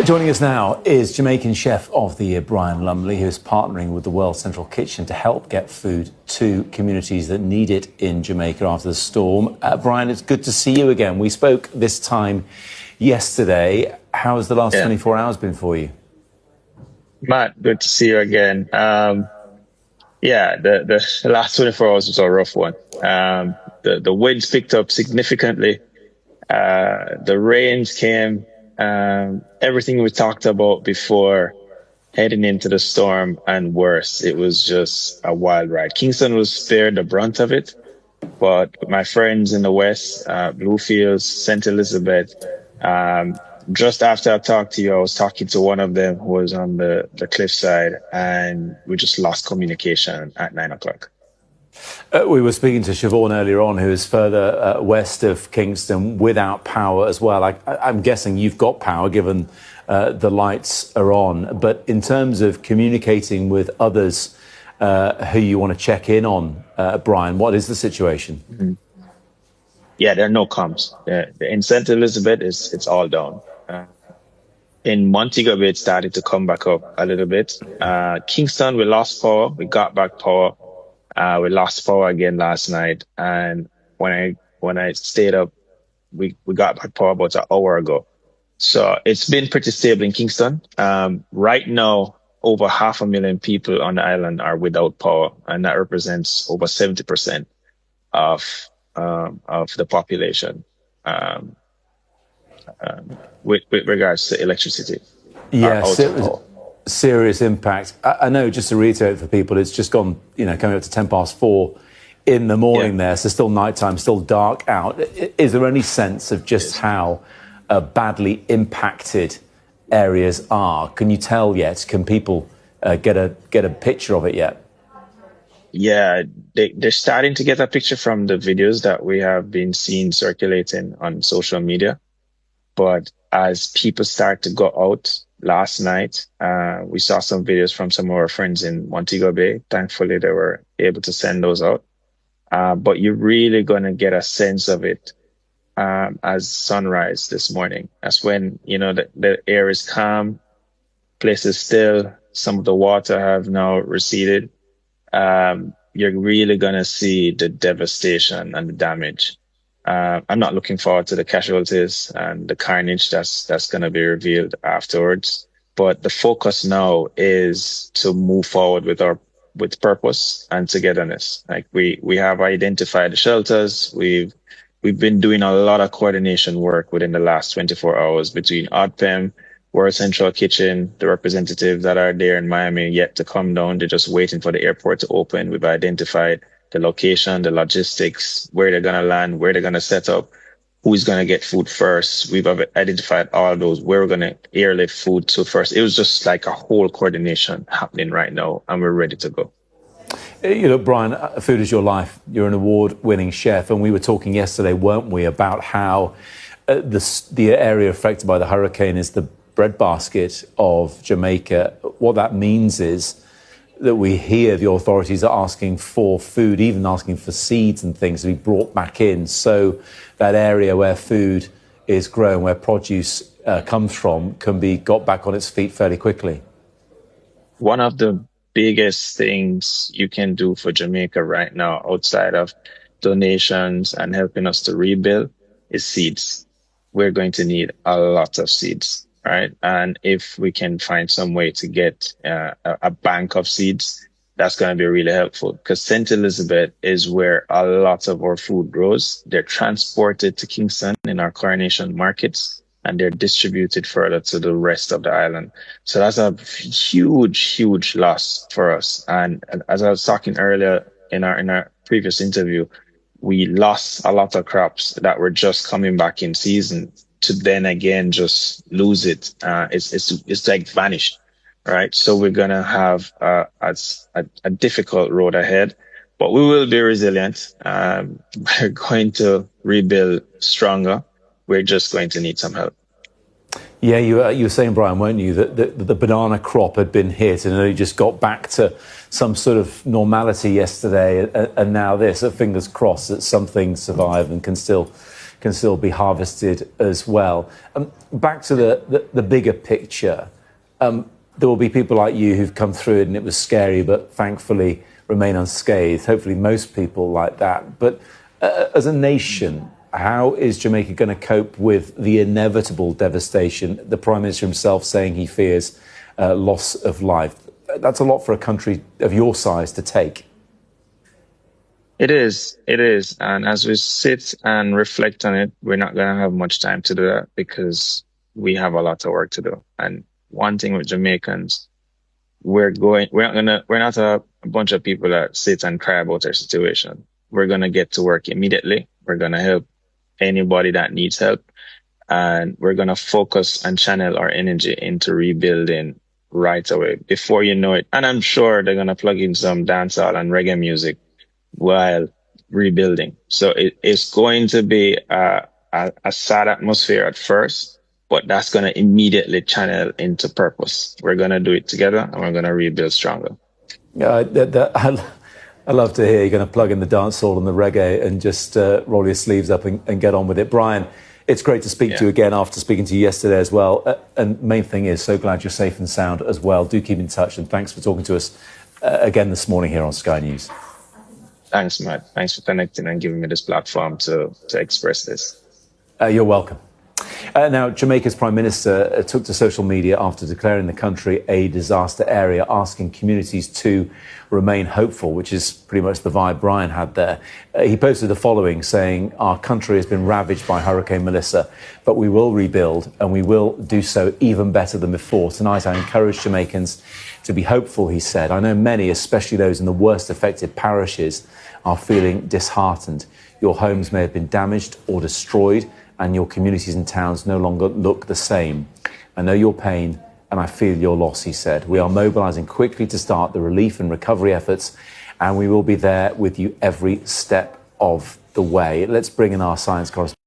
Joining us now is Jamaican Chef of the Year, Brian Lumley, who is partnering with the World Central Kitchen to help get food to communities that need it in Jamaica after the storm. Brian, it's good to see you again. We spoke this time yesterday. How has the last 24 hours been for you? Matt, good to see you again. The last 24 hours was a rough one. The winds picked up significantly. The rains came. Everything we talked about before heading into the storm and worse. It was just a wild ride. Kingston was spared the brunt of it, but my friends in the west, Bluefields, St. Elizabeth, just after I talked to you, I was talking to one of them who was on the cliffside, and we just lost communication at 9 o'clock. We were speaking to Siobhan earlier on, who is further west of Kingston without power as well. I'm guessing you've got power given the lights are on. But in terms of communicating with others who you want to check in on, Brian, what is the situation? Mm-hmm. Yeah, there are no comms. In St. Elizabeth, it's all down. In Montego Bay, it started to come back up a little bit. Kingston, we lost power. We got back power. We lost power again last night, and when I stayed up, we got back power about an hour ago. So it's been pretty stable in Kingston. Right now, over 500,000 people on the island are without power, and that represents over 70% of the population with regards to electricity. Yes. Serious impact. I know, just to reiterate for people, it's just gone, coming up to 4:10 in the morning there, so still nighttime, still dark out. Is there any sense of just how badly impacted areas are? Can you tell yet? Can people get a picture of it yet? Yeah, they're starting to get a picture from the videos that we have been seeing circulating on social media. But as people start to go out, last night, we saw some videos from some of our friends in Montego Bay. Thankfully, they were able to send those out. But you're really going to get a sense of it as sunrise this morning. That's when, the air is calm, places still, some of the water have now receded. You're really going to see the devastation and the damage. I'm not looking forward to the casualties and the carnage that's going to be revealed afterwards. But the focus now is to move forward with purpose and togetherness. Like we have identified the shelters. We've been doing a lot of coordination work within the last 24 hours between ODPEM, World Central Kitchen, the representatives that are there in Miami yet to come down. They're just waiting for the airport to open. We've identified the location, the logistics, where they're going to land, where they're going to set up, who's going to get food first. We've identified all those, where we're going to airlift food to first. It was just like a whole coordination happening right now, and we're ready to go. Brian, food is your life. You're an award-winning chef, and we were talking yesterday, weren't we, about how the area affected by the hurricane is the breadbasket of Jamaica. What that means is that we hear the authorities are asking for food, even asking for seeds and things to be brought back in. So that area where food is grown, where produce comes from, can be got back on its feet fairly quickly. One of the biggest things you can do for Jamaica right now, outside of donations and helping us to rebuild, is seeds. We're going to need a lot of seeds. Right. And if we can find some way to get a bank of seeds, that's going to be really helpful, because St. Elizabeth is where a lot of our food grows. They're transported to Kingston in our coronation markets, and they're distributed further to the rest of the island. So that's a huge, huge loss for us. And as I was talking earlier in our previous interview, we lost a lot of crops that were just coming back in season, to then again just lose it. It's like vanished, right? So we're gonna have a difficult road ahead, but we will be resilient. We're going to rebuild stronger. We're just going to need some help. Yeah, you were saying, Brian, weren't you, that the banana crop had been hit and only just got back to some sort of normality yesterday, and now this. Fingers crossed that some things survive and can still can still be harvested as well. Back to the bigger picture, there will be people like you who've come through it and it was scary, but thankfully remain unscathed. Hopefully most people like that. But as a nation, how is Jamaica going to cope with the inevitable devastation? The Prime Minister himself saying he fears loss of life. That's a lot for a country of your size to take. It is. And as we sit and reflect on it, we're not going to have much time to do that because we have a lot of work to do. And one thing with Jamaicans, we're not a bunch of people that sit and cry about our situation. We're going to get to work immediately. We're going to help anybody that needs help. And we're going to focus and channel our energy into rebuilding right away before you know it. And I'm sure they're going to plug in some dancehall and reggae music while rebuilding. So it's going to be a sad atmosphere at first, but that's going to immediately channel into purpose. We're going to do it together and we're going to rebuild stronger. I love to hear you're going to plug in the dancehall and the reggae and just roll your sleeves up and get on with it. Brian, it's great to speak to you again after speaking to you yesterday as well. And main thing is, so glad you're safe and sound as well. Do keep in touch, and thanks for talking to us again this morning here on Sky News. Thanks, Matt. Thanks for connecting and giving me this platform to express this. You're welcome. Now, Jamaica's Prime Minister took to social media after declaring the country a disaster area, asking communities to remain hopeful, which is pretty much the vibe Brian had there. He posted the following, saying, "Our country has been ravaged by Hurricane Melissa, but we will rebuild and we will do so even better than before. Tonight, I encourage Jamaicans to be hopeful," he said. "I know many, especially those in the worst affected parishes, are feeling disheartened. Your homes may have been damaged or destroyed, and your communities and towns no longer look the same. I know your pain and I feel your loss," he said. "We are mobilising quickly to start the relief and recovery efforts, and we will be there with you every step of the way." Let's bring in our science correspondent.